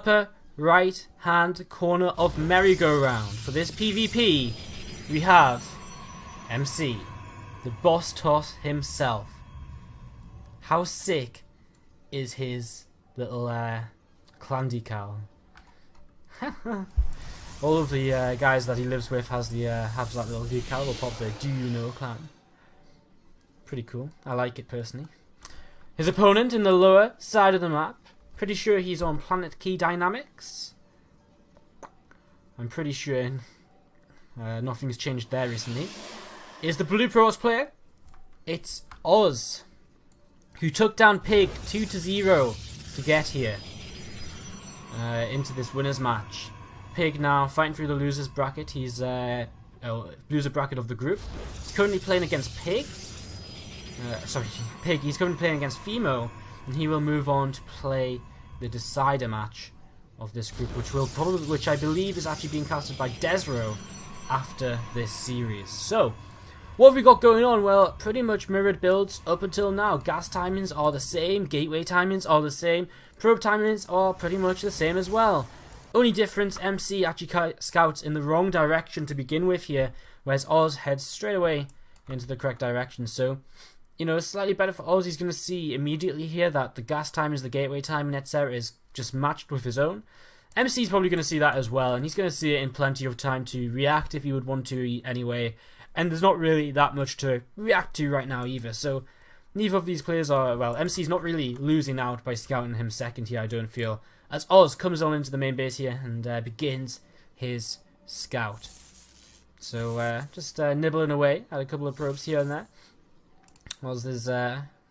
upper right hand corner of merry-go-round for this PvP, we have MC, the boss toss himself. How sick is his little clan decal? All of the guys that he lives with have that little decal will pop there. Do you know clan? Pretty cool. I like it personally. His opponent in the lower side of the map. Pretty sure he's on Planet Key Dynamics. I'm pretty sure nothing's changed there recently. Is the Blue Pros player? It's Oz, who took down Pig 2-0 to get here into this winners match. Pig now fighting through the losers bracket. He's loser bracket of the group. He's currently playing against Pig. Pig. He's currently playing against Fimo, and he will move on to play the decider match of this group, which I believe is actually being casted by Desro after this series. So, what have we got going on? Well, pretty much mirrored builds up until now. Gas timings are the same, gateway timings are the same, probe timings are pretty much the same as well. Only difference, MC actually scouts in the wrong direction to begin with here, whereas Oz heads straight away into the correct direction. So, you know, it's slightly better for Oz. He's going to see immediately here that the gas timings, the gateway timing, etc. is just matched with his own. MC's probably going to see that as well, and he's going to see it in plenty of time to react if he would want to anyway. And there's not really that much to react to right now either. So, neither of these players are, well, MC's not really losing out by scouting him second here, I don't feel, as Oz comes on into the main base here and begins his scout. So, just nibbling away at a couple of probes here and there. Oz is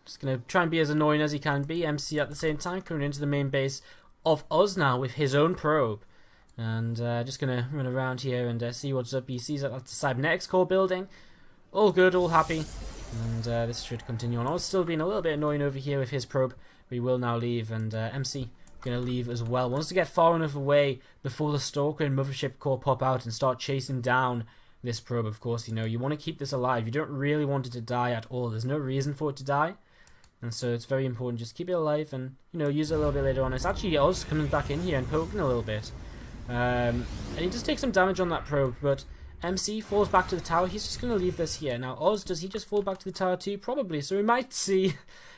just going to try and be as annoying as he can be. MC at the same time coming into the main base of Oz now with his own probe. And just going to run around here and see what's up. He sees that that's the cybernetics core building. All good, all happy. And this should continue on. Oz still being a little bit annoying over here with his probe. But he will now leave, and MC going to leave as well. Wants to get far enough away before the Stalker and Mothership core pop out and start chasing down this probe. Of course, you know, you want to keep this alive. You don't really want it to die at all. There's no reason for it to die. And so it's very important. Just keep it alive and, you know, use it a little bit later on. It's actually Oz coming back in here and poking a little bit. And he just takes some damage on that probe, but MC falls back to the tower. He's just going to leave this here. Now, Oz, does he just fall back to the tower too? Probably. So we might see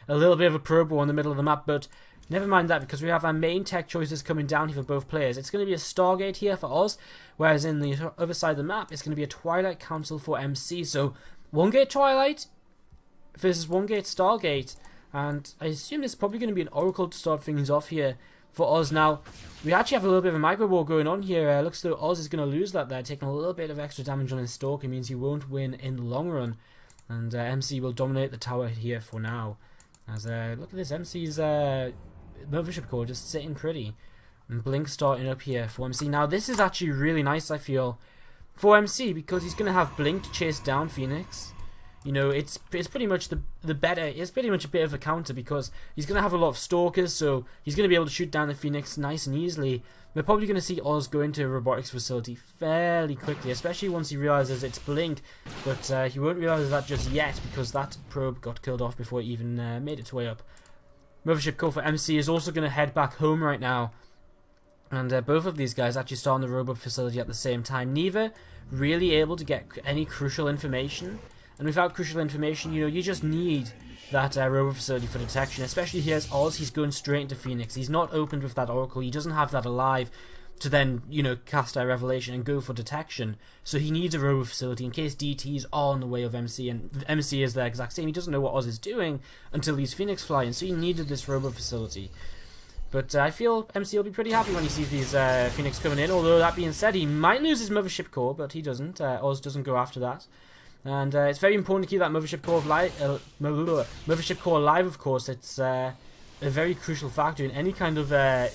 a little bit of a probe war in the middle of the map, but never mind that, because we have our main tech choices coming down here for both players. It's going to be a Stargate here for Oz, whereas in the other side of the map, it's going to be a Twilight Council for MC. So, one gate Twilight versus one gate Stargate. And I assume there's probably going to be an Oracle to start things off here for Oz. Now, we actually have a little bit of a micro war going on here. Looks like Oz is going to lose that there, taking a little bit of extra damage on his Stalker. It means he won't win in the long run. And MC will dominate the tower here for now. As look at this, MC's Mothership core just sitting pretty. And Blink starting up here for MC. Now, this is actually really nice, I feel, for MC, because he's going to have Blink to chase down Phoenix. You know, it's pretty much the better. It's pretty much a bit of a counter because he's going to have a lot of Stalkers, so he's going to be able to shoot down the Phoenix nice and easily. We're probably going to see Oz go into a robotics facility fairly quickly, especially once he realizes it's Blink. But he won't realize that just yet because that probe got killed off before it even made its way up. Mothership core for MC is also going to head back home right now. And both of these guys actually start on the robot facility at the same time. Neither really able to get any crucial information. And without crucial information, you know, you just need that robot facility for detection. Especially here as Oz, he's going straight into Phoenix. He's not opened with that Oracle. He doesn't have that alive to then, you know, cast a Revelation and go for detection. So he needs a robot facility in case DTs are on the way of MC. And MC is the exact same. He doesn't know what Oz is doing until these Phoenix fly in. So he needed this robot facility. But I feel MC will be pretty happy when he sees these Phoenix coming in. Although that being said, he might lose his Mothership core, but he doesn't. Oz doesn't go after that. And it's very important to keep that Mothership core alive, of course. It's a very crucial factor in any kind of,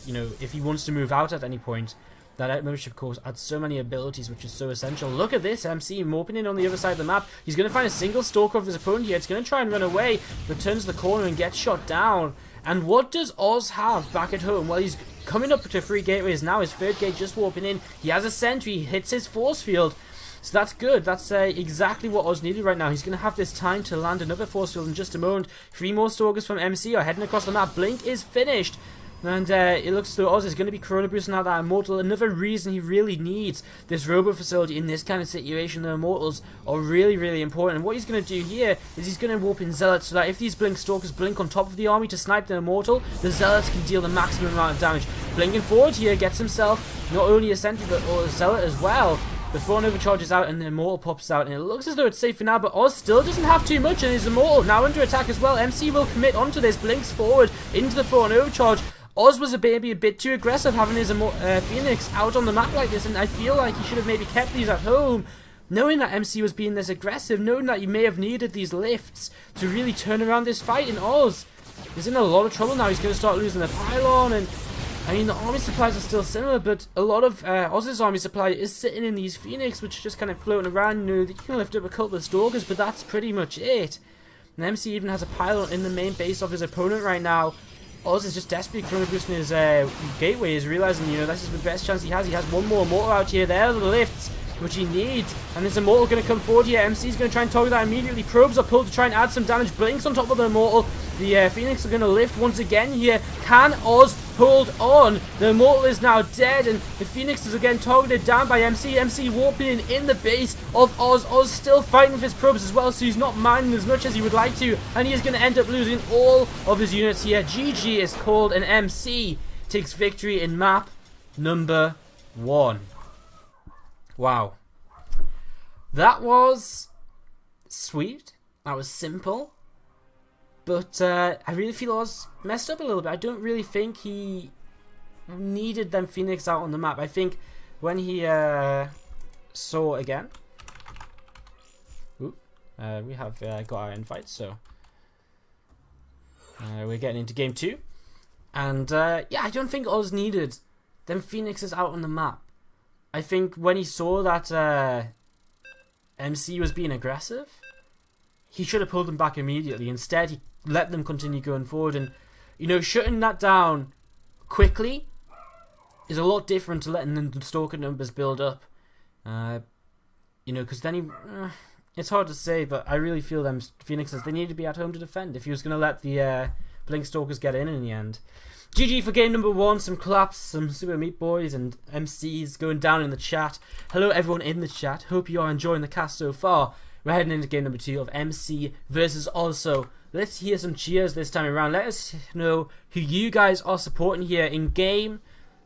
you know, if he wants to move out at any point, that Mothership core adds so many abilities, which is so essential. Look at this, MC morphing in on the other side of the map. He's going to find a single Stalker of his opponent here. It's going to try and run away, but turns the corner and gets shot down. And what does Oz have back at home? Well, he's coming up to 3 gateways now. His 3rd gate just warping in. He has a sentry. He hits his force field. So that's good. That's exactly what Oz needed right now. He's going to have this time to land another force field in just a moment. 3 more Stalkers from MC are heading across the map. Blink is finished. And it looks as though Oz is going to be Chrono Boosting out that Immortal. Another reason he really needs this Robo Facility in this kind of situation. The Immortals are really, really important. And what he's going to do here is he's going to warp in Zealots so that if these Blink Stalkers blink on top of the army to snipe the Immortal, the Zealots can deal the maximum amount of damage. Blinking forward here gets himself not only a Sentry but a Zealot as well. The Thorn overcharges out and the Immortal pops out, and it looks as though it's safe for now, but Oz still doesn't have too much, and his Immortal now under attack as well. MC will commit onto this, blinks forward into the Thorn overcharge. Oz was maybe a bit too aggressive having his Phoenix out on the map like this, and I feel like he should have maybe kept these at home. Knowing that MC was being this aggressive, knowing that he may have needed these lifts to really turn around this fight, and Oz is in a lot of trouble now. He's going to start losing the pylon, and I mean, the army supplies are still similar, but a lot of Oz's army supply is sitting in these Phoenix, which are just kind of floating around. You know, you can lift up a couple of Stalkers, but that's pretty much it. And MC even has a pylon in the main base of his opponent right now. Oz is just desperately Chrono Boosting his gateway. He's realizing, you know, this is the best chance he has. He has one more Immortal out here. There are the lifts, which he needs. And this Immortal going to come forward here. MC's going to try and target that immediately. Probes are pulled to try and add some damage. Blinks on top of the Immortal. The Phoenix are going to lift once again here. Can Oz hold on? The Immortal is now dead, and the Phoenix is again targeted down by MC. MC warping in the base of Oz. Oz still fighting with his probes as well, so he's not mining as much as he would like to, and he is going to end up losing all of his units here. GG is called, and MC takes victory in map number 1. Wow. That was sweet. That was simple. But I really feel Oz messed up a little bit. I don't really think he needed them Phoenix out on the map. I think when he saw again... we have got our invite, so... we're getting into game 2. And yeah, I don't think Oz needed them Phoenixes out on the map. I think when he saw that MC was being aggressive, he should have pulled them back immediately. Instead, he let them continue going forward, and you know, shutting that down quickly is a lot different to letting the Stalker numbers build up. You know, because then he it's hard to say, but I really feel them Phoenixes, they need to be at home to defend if he was going to let the Blink Stalkers get in the end. GG for game number 1. Some claps, some Super Meat Boys and MCs going down in the chat. Hello everyone in the chat, hope you are enjoying the cast so far. We're heading into game number 2 of MC versus Oz. So let's hear some cheers this time around. Let us know who you guys are supporting here in game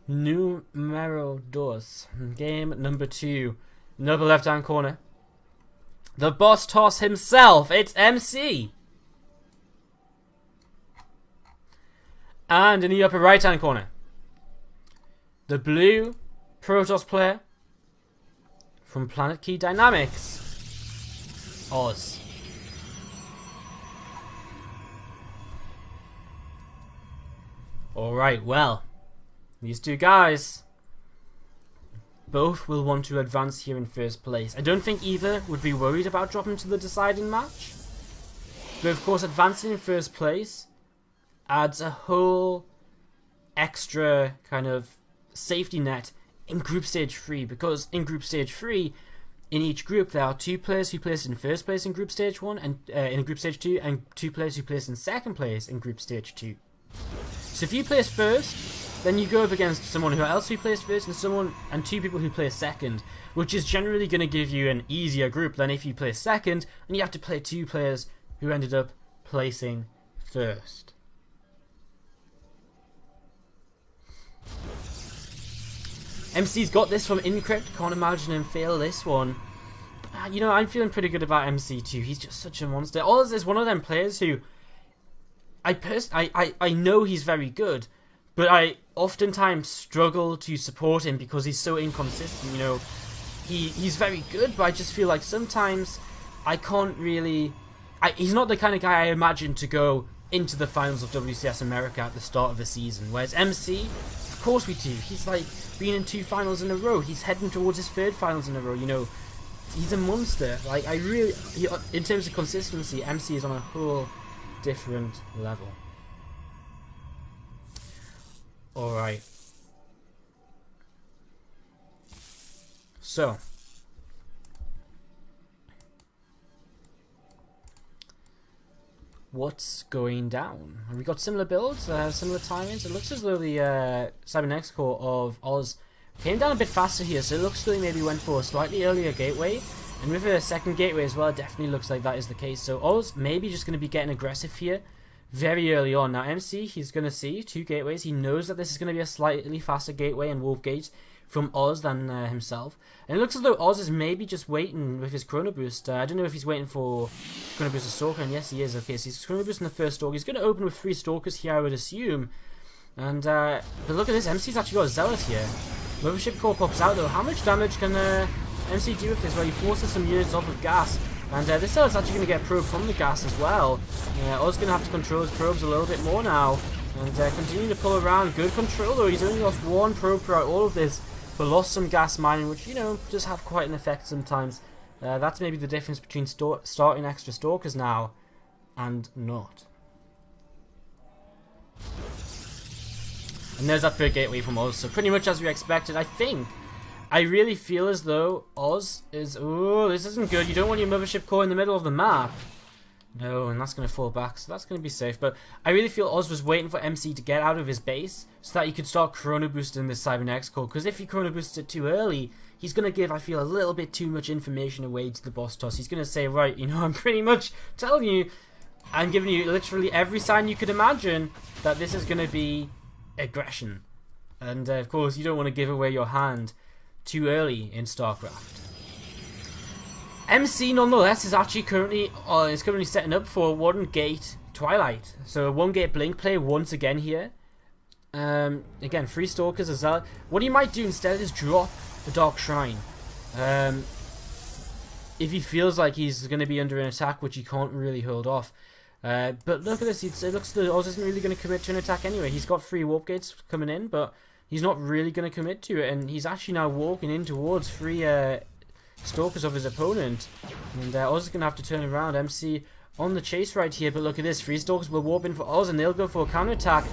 numero 2. Game number 2. In the upper left hand corner, the boss toss himself. It's MC. And in the upper right hand corner, the blue Protoss player from Planet Key Dynamics, Oz. Alright, well, these two guys both will want to advance here in first place. I don't think either would be worried about dropping to the deciding match. But of course, advancing in first place adds a whole extra kind of safety net in Group Stage 3. Because in Group Stage 3, in each group, there are 2 players who place in first place in Group Stage 1 and in Group Stage 2, and 2 players who place in second place in Group Stage 2. So if you place first, then you go up against someone else who placed first and 2 people who place second, which is generally going to give you an easier group than if you place second and you have to play 2 players who ended up placing first. MC's got this from Encrypt. Can't imagine him fail this one. You know, I'm feeling pretty good about MC too. He's just such a monster. Oz is one of them players who I know he's very good, but I oftentimes struggle to support him because he's so inconsistent. You know, he's very good, but I just feel like sometimes I can't really... he's not the kind of guy I imagine to go into the finals of WCS America at the start of the season. Whereas MC, of course we do. He's like been in 2 finals in a row. He's heading towards his 3rd finals in a row. You know, he's a monster. Like, in terms of consistency, MC is on a whole different level. Alright. So, what's going down. Have we got similar builds, similar timings? It looks as though the Cybernetics core of Oz came down a bit faster here, so it looks like maybe went for a slightly earlier gateway. And with a second gateway as well, it definitely looks like that is the case. So Oz maybe just going to be getting aggressive here very early on. Now MC, he's going to see 2 gateways. He knows that this is going to be a slightly faster gateway and Wolf Gate from Oz than himself. And it looks as though Oz is maybe just waiting with his Chrono Boost. I don't know if he's waiting for Chrono Boost or Stalker, and yes he is. Okay, so he's Chrono Boosting the first Stalker. He's going to open with 3 Stalkers here, I would assume. And but look at this, MC's actually got a Zealot here. Mothership Core pops out though. How much damage can MC do with this? Well, he forces some units off of gas. And this Zealot's actually going to get probed from the gas as well. Oz going to have to control his probes a little bit more now. And continue to pull around. Good control though. He's only lost 1 probe throughout all of this. But lost some gas mining, which, you know, does have quite an effect sometimes. That's maybe the difference between starting extra Stalkers now and not. And there's that 3rd gateway from Oz. So pretty much as we expected, I think. I really feel as though Oz is... Oh, this isn't good. You don't want your Mothership Core in the middle of the map. No, and that's going to fall back, so that's going to be safe. But I really feel Oz was waiting for MC to get out of his base so that he could start Chrono Boosting this Cybernetics Core. Because if he Chrono Boosts it too early, he's going to give, I feel, a little bit too much information away to the boss toss. He's going to say, right, you know, I'm pretty much telling you, I'm giving you literally every sign you could imagine that this is going to be aggression. And, of course, you don't want to give away your hand too early in StarCraft. MC nonetheless is actually currently setting up for a 1 gate Twilight. So a 1 gate Blink play once again here. Again, 3 Stalkers as well. What he might do instead is drop the Dark Shrine. If he feels like he's going to be under an attack, which he can't really hold off. But look at this, it looks like Oz isn't really going to commit to an attack anyway. He's got 3 Warp Gates coming in, but he's not really going to commit to it. And he's actually now walking in towards 3 Stalkers of his opponent, and Oz is going to have to turn around. MC on the chase right here, but look at this, 3 Stalkers will warp in for Oz and they'll go for a counter-attack.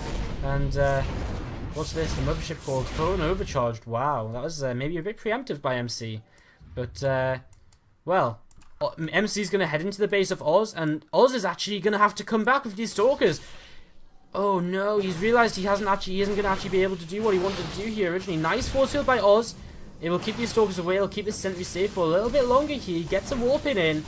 And what's this, the Mothership called phone overcharged. Wow, that was maybe a bit preemptive by MC, but well, MC's going to head into the base of Oz, and Oz is actually going to have to come back with these Stalkers. Oh no, he's realized he isn't going to actually be able to do what he wanted to do here originally. Nice force field by Oz. It will keep these Stalkers away, it'll keep this sentry safe for a little bit longer here. He gets a warping in,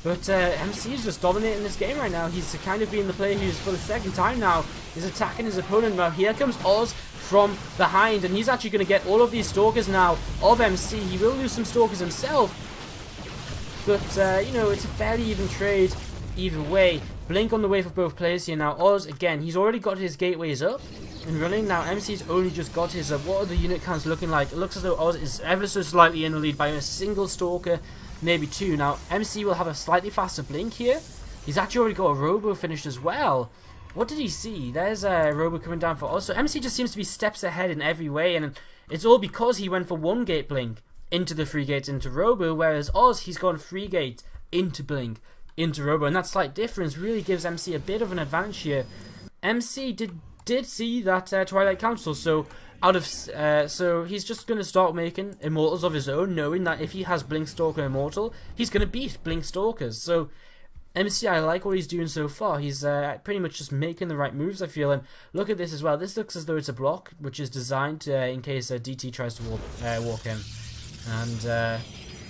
but MC is just dominating this game right now. He's kind of being the player who's, for the 2nd time now, is attacking his opponent. Now here comes Oz from behind, and he's actually going to get all of these Stalkers now of MC. He will lose some Stalkers himself, but you know, it's a fairly even trade either way. Blink on the way for both players here now. Oz, again, he's already got his gateways up and running. Now MC's only just got his what are the unit counts looking like? It looks as though Oz is ever so slightly in the lead by a single Stalker, maybe 2. Now MC will have a slightly faster Blink here. He's actually already got a Robo finished as well. What did he see? There's a Robo coming down for Oz. So MC just seems to be steps ahead in every way, and it's all because he went for 1 gate Blink into the 3 gates into Robo, whereas Oz, he's gone 3 gate into Blink into Robo, and that slight difference really gives MC a bit of an advantage here. MC did see that Twilight Council, so so he's just going to start making Immortals of his own, knowing that if he has Blink Stalker Immortal, he's going to beat Blink Stalkers. So MC, I like what he's doing so far. He's pretty much just making the right moves, I feel. And look at this as well. This looks as though it's a block, which is designed in case DT tries to walk in. And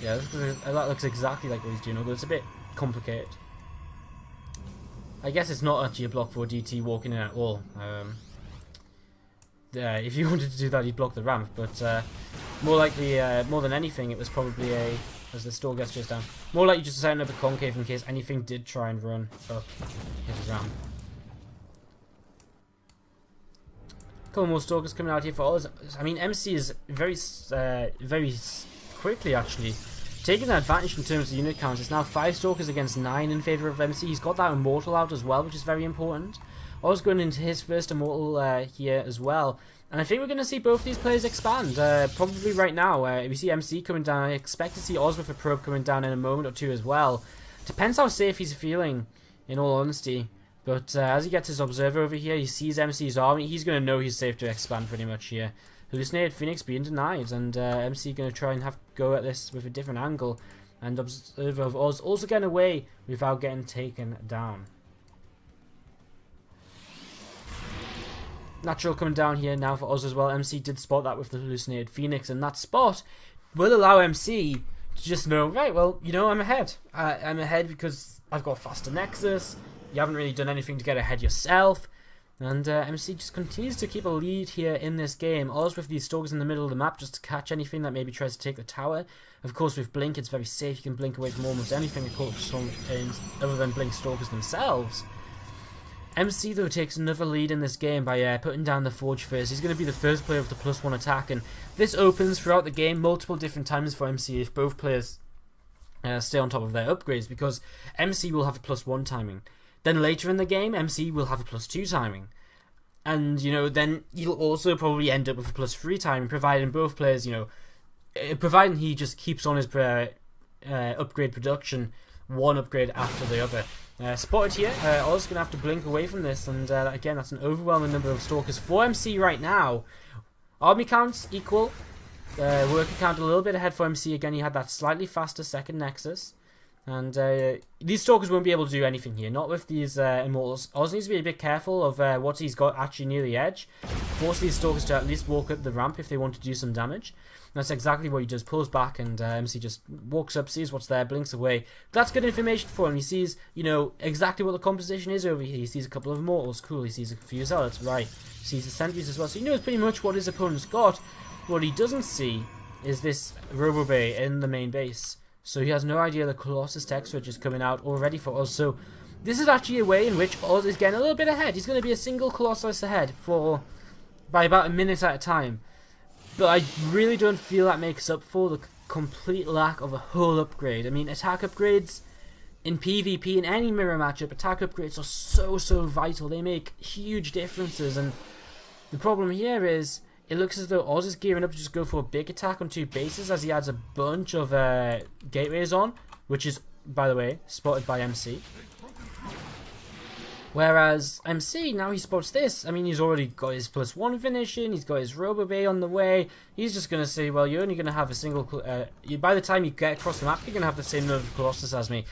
yeah, that looks exactly like what he's doing, although it's a bit complicated. I guess it's not actually a block for DT walking in at all. If you wanted to do that, you'd block the ramp, but more likely, more than anything, it was probably as the store gets chased down, more likely just setting up a concave in case anything did try and run up his ramp. Couple more Stalkers coming out here for Oz. I mean, MC is very quickly actually taking an advantage in terms of unit counts. It's now 5 Stalkers against 9 in favour of MC. He's got that Immortal out as well, which is very important. Oz going into his first Immortal here as well. And I think we're going to see both these players expand. Probably right now. We see MC coming down. I expect to see Oz with a probe coming down in a moment or 2 as well. Depends how safe he's feeling, in all honesty. But as he gets his Observer over here, he sees MC's army. He's going to know he's safe to expand pretty much here. Hallucinated Phoenix being denied, and MC going to try and have to go at this with a different angle. And Observer of Oz also getting away without getting taken down. Natural coming down here now for Oz as well. MC did spot that with the hallucinated Phoenix, and that spot will allow MC to just know, right, well, you know, I'm ahead. I'm ahead because I've got faster Nexus. You haven't really done anything to get ahead yourself. And MC just continues to keep a lead here in this game. Oz with these Stalkers in the middle of the map just to catch anything that maybe tries to take the tower. Of course, with Blink, it's very safe. You can blink away from almost anything other than Blink Stalkers themselves. MC, though, takes another lead in this game by putting down the Forge first. He's going to be the first player with the +1 attack. And this opens throughout the game multiple different times for MC if both players stay on top of their upgrades. Because MC will have a +1 timing. Then later in the game, MC will have a +2 timing. And, you know, then you'll also probably end up with a +3 timing, providing both players, you know, providing he just keeps on his upgrade production, one upgrade after the other. Spotted here, Oz going to have to blink away from this, and again, that's an overwhelming number of Stalkers for MC right now. Army counts equal, worker count a little bit ahead for MC. Again, he had that slightly faster second Nexus. And these Stalkers won't be able to do anything here, not with these Immortals. Oz needs to be a bit careful of what he's got actually near the edge. Force these Stalkers to at least walk up the ramp if they want to do some damage. That's exactly what he does, pulls back, and MC just walks up, sees what's there, blinks away. That's good information for him. He sees, you know, exactly what the composition is over here. He sees a couple of Immortals, cool. He sees a few Zealots, right. He sees the Sentries as well, so he knows pretty much what his opponent's got. What he doesn't see is this Robo Bay in the main base. So he has no idea the Colossus tech switch is coming out already for Oz. So this is actually a way in which Oz is getting a little bit ahead. He's going to be a single Colossus ahead by about a minute at a time. But I really don't feel that makes up for the complete lack of a whole upgrade. I mean, attack upgrades in PvP, in any mirror matchup, attack upgrades are so vital. They make huge differences. And the problem here is, it looks as though Oz is gearing up to just go for a big attack on 2 bases as he adds a bunch of gateways on, which is, by the way, spotted by MC. Whereas MC, now he spots this. I mean, he's already got his +1 finishing, he's got his Robo Bay on the way. He's just going to say, well, you're only going to have a single... by the time you get across the map, you're going to have the same number of Colossus as me.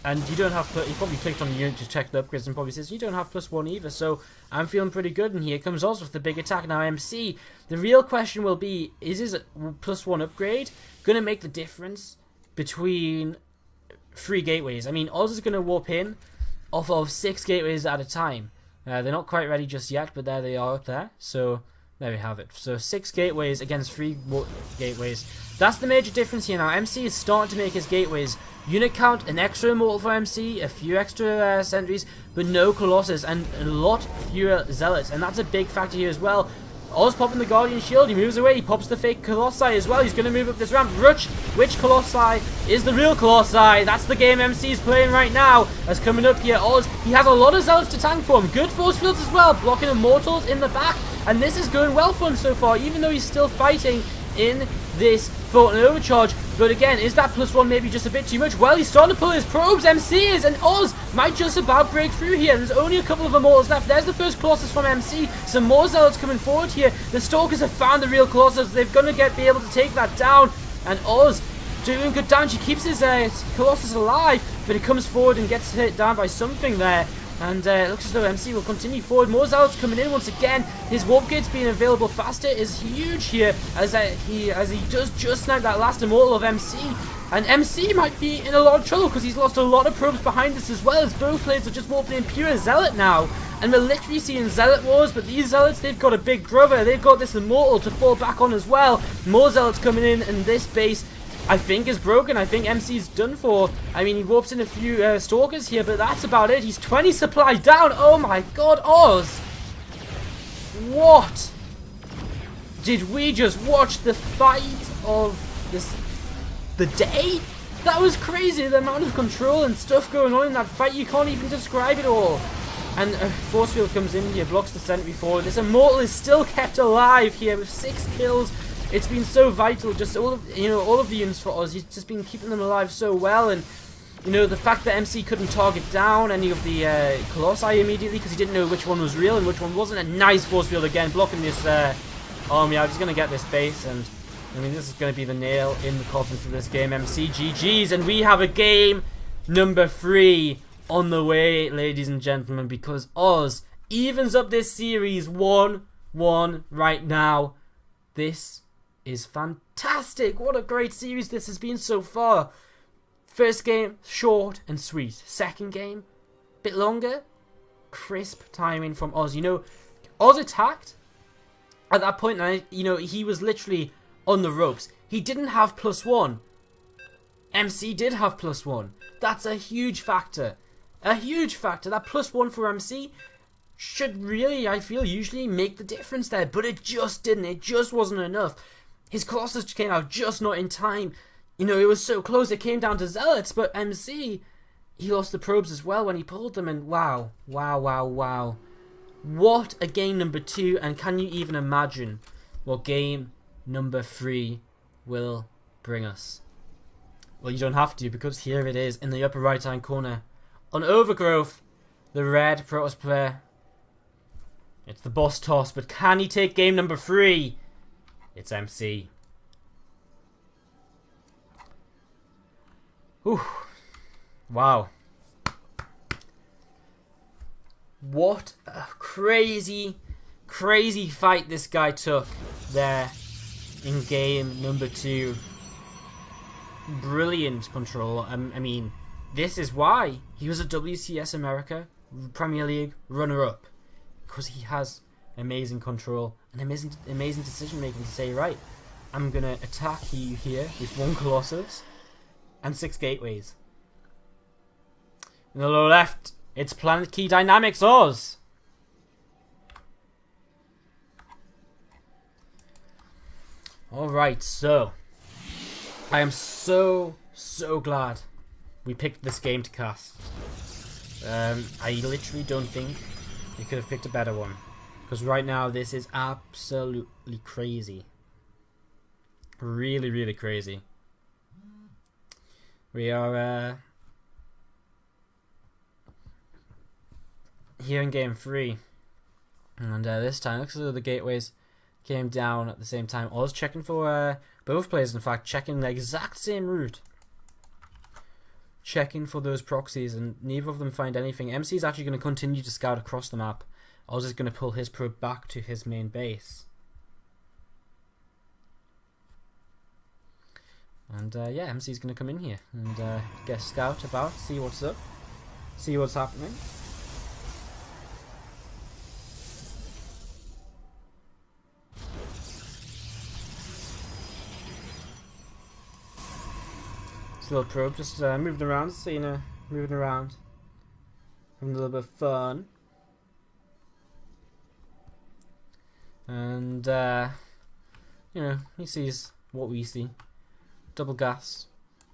And you don't have... He probably clicked on the unit to check the upgrades and probably says, you don't have +1 either. So I'm feeling pretty good. And here comes Oz with the big attack. Now MC, the real question will be, is his +1 upgrade going to make the difference between 3 gateways? I mean, Oz is going to warp in off of 6 gateways at a time. They're not quite ready just yet, but there they are up there. So there we have it. So 6 gateways against 3 gateways. That's the major difference here now. MC is starting to make his gateways. Unit count, an extra Immortal for MC, a few extra Sentries, but no Colossus, and a lot fewer Zealots. And that's a big factor here as well. Oz popping the Guardian Shield, he moves away, he pops the fake Colossi as well, he's going to move up this ramp. Which Colossi is the real Colossi? That's the game MC's playing right now. As coming up here, Oz, he has a lot of Zealots to tank for him. Good force fields as well, blocking Immortals in the back. And this is going well for him so far, even though he's still fighting in this Fort and Overcharge. But again, is that +1 maybe just a bit too much? Well, he's starting to pull his probes, MC is, and Oz might just about break through here. There's only a couple of Immortals left. There's the first Colossus from MC. Some more Zealots coming forward here. The Stalkers have found the real Colossus. They're going to be able to take that down. And Oz doing good damage. He keeps his Colossus alive, but he comes forward and gets hit down by something there. And it looks as though MC will continue forward. More Zealots coming in once again. His warp gates being available faster is huge here as he does just snipe that last Immortal of MC. And MC might be in a lot of trouble because he's lost a lot of probes behind this as well, as both players are just warping in pure Zealot now. And we're literally seeing Zealot wars, but these Zealots, they've got a big brother. They've got this Immortal to fall back on as well. More Zealots coming in, and this base, I think, is broken. I think MC's done for. I mean, he warps in a few Stalkers here, but that's about it. He's 20 supply down. Oh my god, Oz! What? Did we just watch the fight of the day? That was crazy, the amount of control and stuff going on in that fight. You can't even describe it all. And a force field comes in here, blocks the sentry forward. This Immortal is still kept alive here with 6 kills. It's been so vital, just all of the units for Oz. He's just been keeping them alive so well, and you know, the fact that MC couldn't target down any of the Colossi immediately because he didn't know which one was real and which one wasn't. A nice force field again, blocking this army out. He's going to get this base, and I mean, this is going to be the nail in the coffin for this game. MC GG's, and we have a game number 3 on the way, ladies and gentlemen, because Oz evens up this series 1-1 right now. This is fantastic. What a great series this has been so far. First game, short and sweet. Second game, bit longer. Crisp timing from Oz. You know, Oz attacked at that point, and you know, he was literally on the ropes. He didn't have +1. MC did have +1. That's a huge factor. A huge factor. That +1 for MC should really, I feel, usually make the difference there. But it just didn't. It just wasn't enough. His Colossus came out just not in time. You know, it was so close. It came down to Zealots. But MC, he lost the probes as well when he pulled them. And wow. Wow, wow, wow. What a game number 2. And can you even imagine what game number 3 will bring us? Well, you don't have to, because here it is in the upper right hand corner. On Overgrowth, the red Protoss player. It's the boss toss, but can he take game number 3? It's MC. Whew. Wow. What a crazy, crazy fight this guy took there in game number 2. Brilliant control. I mean, this is why he was a WCS America Premier League runner-up, because he has amazing control and amazing decision making to say, right, I'm gonna attack you here with 1 Colossus and 6 gateways. In the lower left, it's Planet Key Dynamics Oz. Alright, so I am so glad we picked this game to cast. I literally don't think we could have picked a better one, because right now this is absolutely crazy. Really, really crazy. We are here in game 3, and this time looks as though the gateways came down at the same time. I was checking for both players, in fact, checking the exact same route, checking for those proxies, and neither of them find anything. MC is actually going to continue to scout across the map. Oz is going to pull his probe back to his main base, and yeah, MC is going to come in here and get a scout about, see what's up, see what's happening. Little probe just moving around, so you know, moving around, having a little bit of fun, and you know, he sees what we see. Double gas,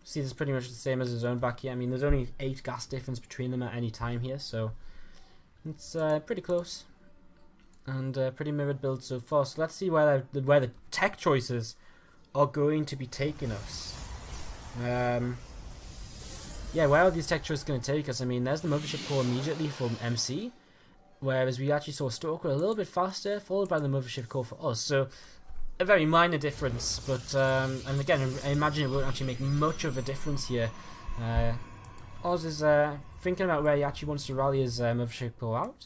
sees it's pretty much the same as his own back here. I mean, there's only 8 gas difference between them at any time here, so it's pretty close and pretty mirrored build so far. So let's see where the tech choices are going to be taking us. Yeah, where are these tech choices going to take us? I mean, there's the mothership core immediately from MC, whereas we actually saw Stalker a little bit faster, followed by the mothership core for us. So a very minor difference, but and again, I imagine it won't actually make much of a difference here. Oz is thinking about where he actually wants to rally his mothership core out,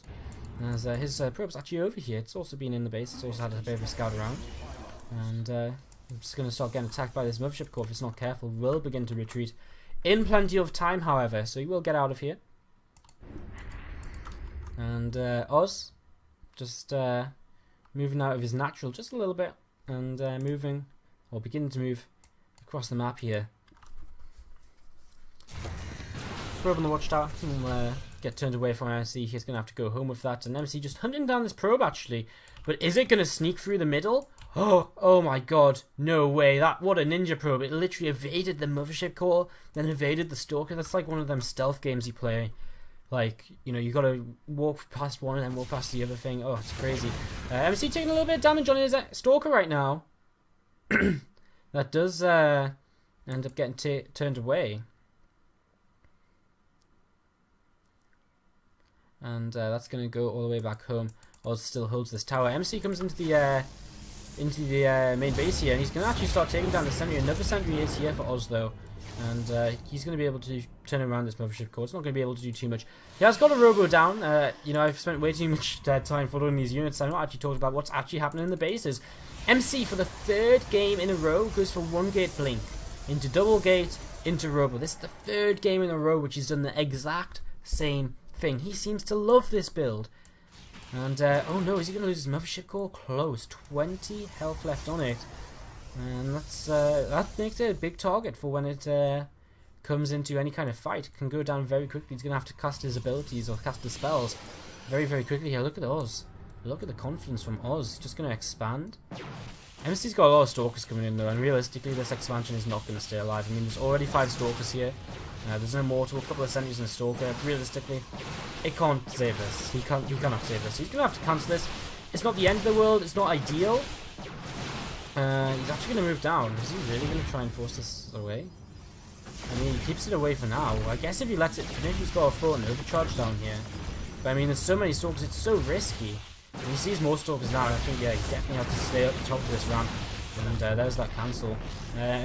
as his probe's actually over here. It's also been in the base. It's also had a bit of a scout around, and I'm just going to start getting attacked by this mothership core if it's not careful. Will begin to retreat in plenty of time, however, so he will get out of here. And Oz just moving out of his natural just a little bit, and moving, or beginning to move across the map here. Probe on the watchtower, will get turned away from MC. He's going to have to go home with that, and MC just hunting down this probe actually. But is it going to sneak through the middle? Oh my god, no way. What a ninja probe. It literally evaded the mothership core, then evaded the stalker. That's like one of them stealth games you play. Like, you know, you gotta walk past one and then walk past the other thing. Oh, it's crazy. MC taking a little bit of damage on his stalker right now. That does end up getting turned away. And that's going to go all the way back home. Oz still holds this tower. MC comes into the into the main base here, and he's going to actually start taking down the sentry. Another sentry is here for Oz though, and he's going to be able to turn around this mothership core. It's not going to be able to do too much. He has got a robo down. You know, I've spent way too much time following these units. I'm not actually talking about what's actually happening in the bases. MC for the 3rd game in a row goes for 1 gate blink into double gate into robo. This is the 3rd game in a row which he's done the exact same thing. He seems to love this build. And oh no, is he going to lose his mothership core? Close. 20 health left on it, and that makes it a big target for when it comes into any kind of fight. It can go down very quickly. He's going to have to cast his abilities or cast the spells very, very quickly here. Look at Oz. Look at the confidence from Oz. Just going to expand. MC's got a lot of stalkers coming in though, and realistically this expansion is not going to stay alive. I mean, there's already 5 stalkers here. There's an immortal, a couple of sentries and a stalker. Realistically, it can't save this. He cannot save this. He's going to have to cancel this. It's not the end of the world. It's not ideal. He's actually going to move down. Is he really going to try and force this away? I mean, he keeps it away for now. I guess if he lets it finish, he's got to throw an overcharge down here. But I mean, there's so many stalkers, it's so risky. When he sees more stalkers now, I think, yeah, he definitely has to stay up the top of this ramp. And there's that cancel.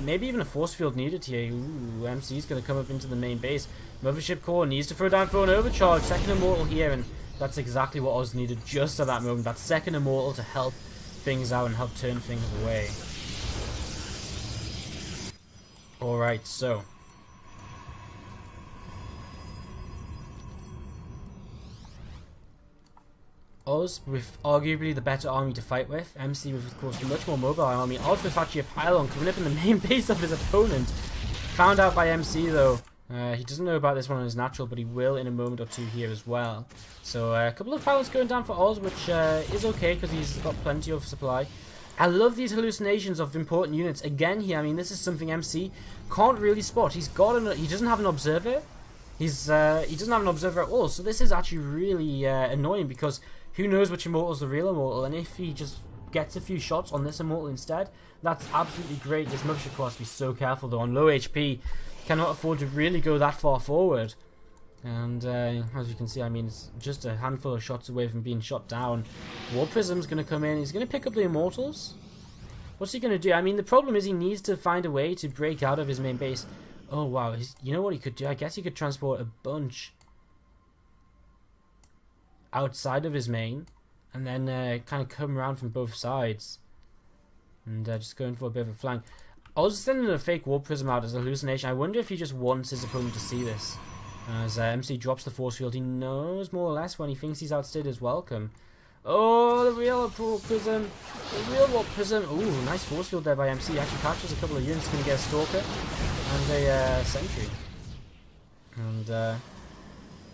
Maybe even a force field needed here. Ooh, MC's going to come up into the main base. Mothership core needs to throw down for an overcharge. 2nd immortal here, and that's exactly what Oz needed just at that moment. That 2nd immortal to help things out and help turn things away. Alright, so Oz with arguably the better army to fight with. MC with, of course, the much more mobile army. Oz with actually a pylon coming up in the main base of his opponent. Found out by MC though. He doesn't know about this one on his natural, but he will in a moment or two here as well. So a couple of pylons going down for Oz, which is okay because he's got plenty of supply. I love these hallucinations of important units. Again here, I mean, this is something MC can't really spot. He doesn't have an observer. He doesn't have an observer at all. So this is actually really annoying because who knows which immortal is the real immortal, and if he just gets a few shots on this immortal instead, that's absolutely great. This mothership core has to be so careful though. On low HP, cannot afford to really go that far forward. And as you can see, I mean, it's just a handful of shots away from being shot down. War Prism's going to come in. He's going to pick up the immortals. What's he going to do? I mean, the problem is he needs to find a way to break out of his main base. Oh wow, you know what he could do? I guess he could transport a bunch outside of his main, and then kind of come around from both sides, and just going for a bit of a flank. I was sending a fake War Prism out as a hallucination. I wonder if he just wants his opponent to see this. As MC drops the force field, he knows more or less when he thinks he's outstayed his welcome. Oh, the real War Prism! The real War Prism! Ooh, nice force field there by MC. He actually captures a couple of units, going to get a Stalker and a Sentry. And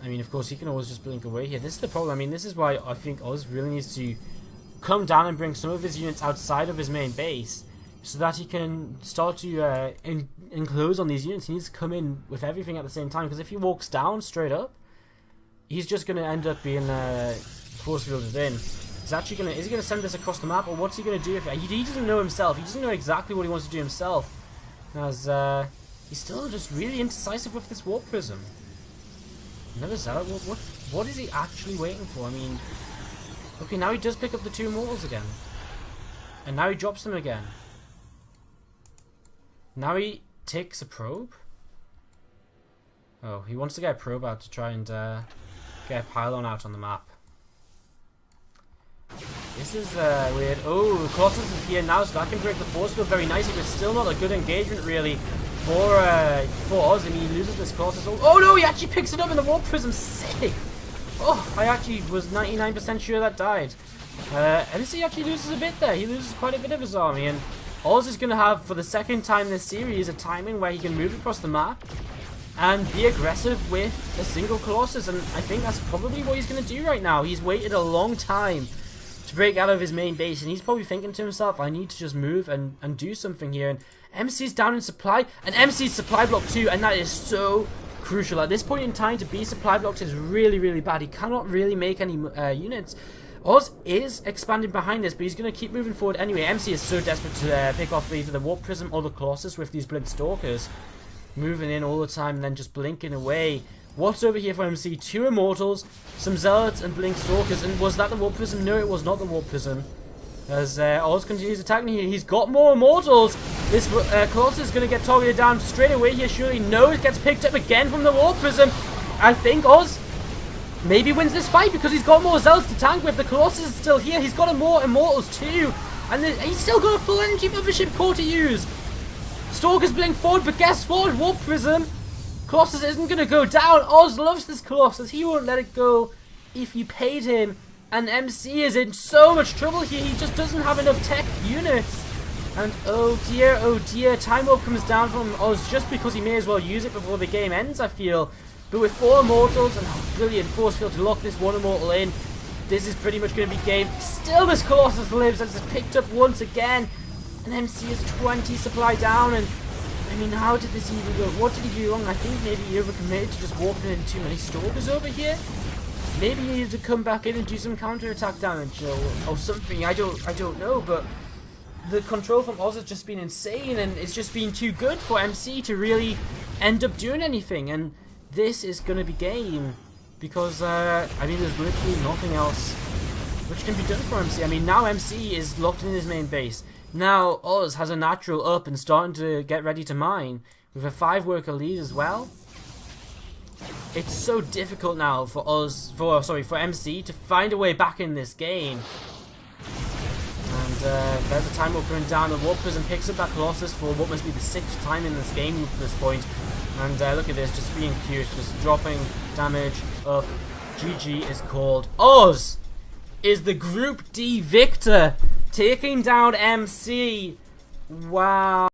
I mean, of course, he can always just blink away here. This is the problem. I mean, this is why I think Oz really needs to come down and bring some of his units outside of his main base so that he can start to enclose on these units. He needs to come in with everything at the same time, because if he walks down straight up, he's just going to end up being force fielded in. Is he going to send this across the map, or what's he going to do? He doesn't know himself. He doesn't know exactly what he wants to do himself, as he's still just really indecisive with this Warp Prism. Another Zealot? What is he actually waiting for? I mean, okay, now he does pick up the 2 immortals again, and now he drops them again. Now he takes a probe. Oh, he wants to get a probe out to try and get a pylon out on the map. This is weird. Oh, Colossus is here now, so that can break the force field very nicely, but still not a good engagement really for Oz. I mean, he loses this Colossus. Oh no, he actually picks it up in the Warp Prism. Sick! Oh, I actually was 99% sure that died. MC actually loses a bit there. He loses quite a bit of his army, and Oz is going to have, for the 2nd time this series, a timing where he can move across the map and be aggressive with a single Colossus, and I think that's probably what he's going to do right now. He's waited a long time to break out of his main base, and he's probably thinking to himself, I need to just move and do something here. And MC's down in supply, and MC's supply block too, and that is so crucial. At this point in time, to be supply blocked is really, really bad. He cannot really make any units. Oz is expanding behind this, but he's going to keep moving forward anyway. MC is so desperate to pick off either the Warp Prism or the Colossus with these Blink Stalkers. Moving in all the time and then just blinking away. What's over here for MC? 2 Immortals, some Zealots and Blink Stalkers. And was that the Warp Prism? No, it was not the Warp Prism. As Oz continues attacking here, he's got more immortals. This Colossus is going to get targeted down straight away here, surely. No, it gets picked up again from the Warp Prism. I think Oz maybe wins this fight because he's got more Zealots to tank with. The Colossus is still here. He's got more immortals too. And he's still got a full energy mothership core to use. Stalker's blink forward, but guess what? Warp Prism. Colossus isn't going to go down. Oz loves this Colossus. He won't let it go if you paid him. And MC is in so much trouble here. He just doesn't have enough tech units. And oh dear, Time Warp comes down from Oz just because he may as well use it before the game ends, I feel. But with 4 immortals and brilliant force field to lock this 1 immortal in, this is pretty much going to be game. Still this Colossus lives and it's picked up once again. And MC is 20 supply down. And I mean, how did this even go? What did he do wrong? I think maybe he overcommitted to just walking in too many Stalkers over here. Maybe he needed to come back in and do some counter-attack damage or something. I don't know, but the control from Oz has just been insane, and it's just been too good for MC to really end up doing anything. And this is going to be game because I mean, there's literally nothing else which can be done for MC. I mean, now MC is locked in his main base. Now Oz has a natural up and starting to get ready to mine with a 5-worker lead as well. It's so difficult now for for MC to find a way back in this game. And there's a Time Warp coming down. The Warp Prism picks up that Colossus for what must be the 6th time in this game at this point. And look at this, just being cute, just dropping damage up. GG is called. Oz is the Group D victor, taking down MC. Wow.